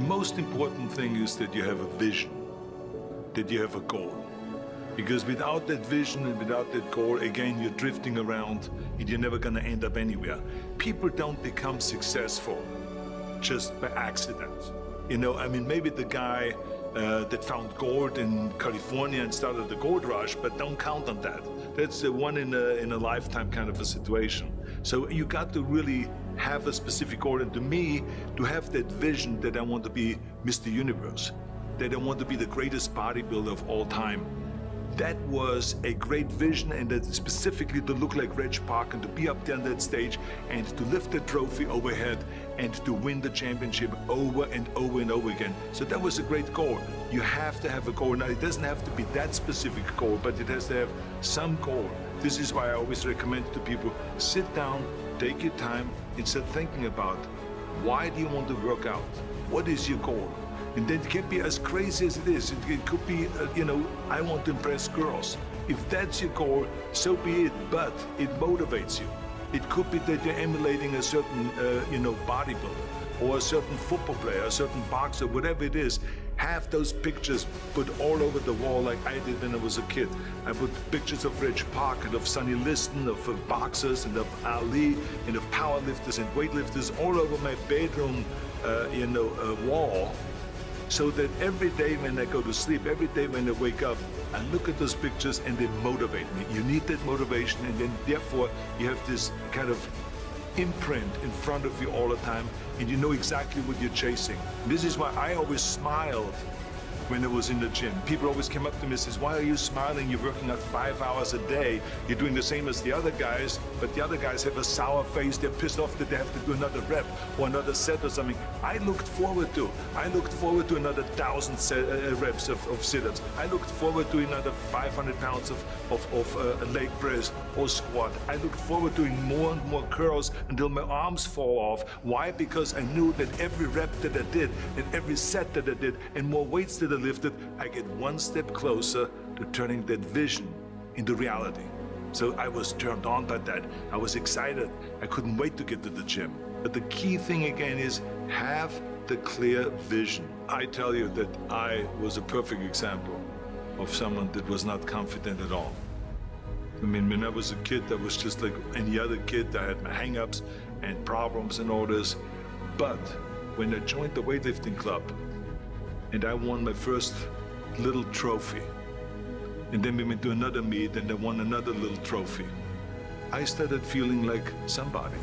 The most important thing is that you have a vision, that you have a goal. Because without that vision and without that goal, again, you're drifting around and you're never gonna end up anywhere. People don't become successful just by accident. You know, I mean, maybe the guy that found gold in California and started the gold rush, but don't count on that. That's the one in a lifetime kind of a situation. So you got to really have a specific goal. And to me, to have that vision that I want to be Mr. Universe, that I want to be the greatest bodybuilder of all time, that was a great vision, and that specifically to look like Reg Park and to be up there on that stage and to lift the trophy overhead and to win the championship over and over and over again. So that was a great goal. You have to have a goal. Now, it doesn't have to be that specific goal, but it has to have some goal. This is why I always recommend to people, sit down, take your time, and start thinking about, why do you want to work out? What is your goal? And that can be as crazy as it is. It could be, I want to impress girls. If that's your goal, so be it, but it motivates you. It could be that you're emulating a certain, bodybuilder or a certain football player, a certain boxer, whatever it is. Have those pictures put all over the wall like I did when I was a kid. I put pictures of Reg Park and of Sonny Liston, of boxers and of Ali and of powerlifters and weightlifters all over my bedroom, wall. So that every day when I go to sleep, every day when I wake up, I look at those pictures and they motivate me. You need that motivation, and then therefore you have this kind of imprint in front of you all the time, and you know exactly what you're chasing. This is why I always smiled when I was in the gym. People always came up to me and says, why are you smiling? You're working out 5 hours a day. You're doing the same as the other guys, but the other guys have a sour face. They're pissed off that they have to do another rep or another set or something. I looked forward to another 1,000 reps of sit-ups. I looked forward to another 500 pounds of leg press or squat. I looked forward to doing more and more curls until my arms fall off. Why? Because I knew that every rep that I did and every set that I did and more weights that I lifted, I get one step closer to turning that vision into reality. So I was turned on by that. I was excited. I couldn't wait to get to the gym. But the key thing again is have the clear vision. I tell you that I was a perfect example of someone that was not confident at all. I mean, when I was a kid, I was just like any other kid. I had my hang-ups and problems and all this. But when I joined the weightlifting club and I won my first little trophy, and then we went to another meet and I won another little trophy, I started feeling like somebody.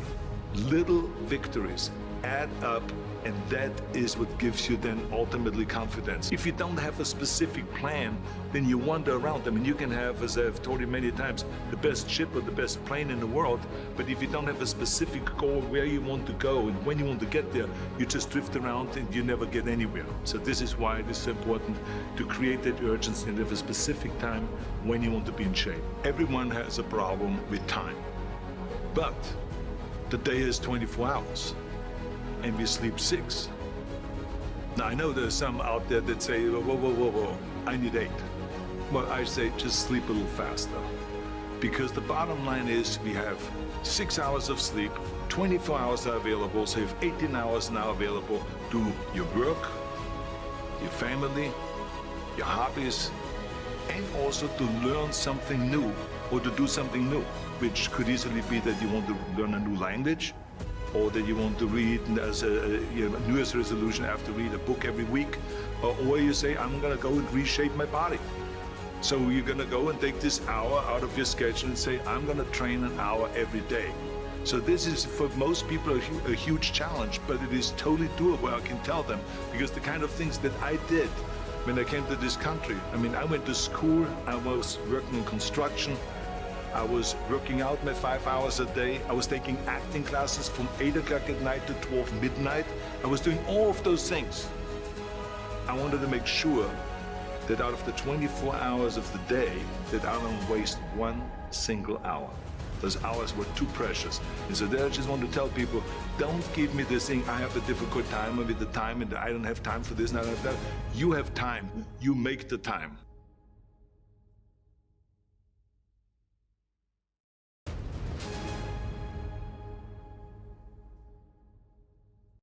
Little victories add up, and that is what gives you then ultimately confidence. If you don't have a specific plan, then you wander around. I mean, you can have, as I've told you many times, the best ship or the best plane in the world, but if you don't have a specific goal where you want to go and when you want to get there, you just drift around and you never get anywhere. So this is why it is so important to create that urgency and have a specific time when you want to be in shape. Everyone has a problem with time, but the day is 24 hours. And we sleep 6. Now, I know there's some out there that say, whoa, I need 8. Well, I say just sleep a little faster. Because the bottom line is we have 6 hours of sleep, 24 hours are available, so you have 18 hours now available to your work, your family, your hobbies, and also to learn something new or to do something new, which could easily be that you want to learn a new language, or that you want to read as a New Year's resolution, I have to read a book every week, or you say, I'm gonna go and reshape my body. So you're gonna go and take this hour out of your schedule and say, I'm gonna train an hour every day. So this is, for most people, a huge challenge, but it is totally doable, I can tell them, because the kind of things that I did when I came to this country, I mean, I went to school, I was working in construction, I was working out my 5 hours a day. I was taking acting classes from 8 o'clock at night to 12 midnight. I was doing all of those things. I wanted to make sure that out of the 24 hours of the day, that I don't waste one single hour. Those hours were too precious. And so there I just want to tell people, don't give me this thing, I have a difficult time with the time and I don't have time for this and I don't have that. You have time. You make the time.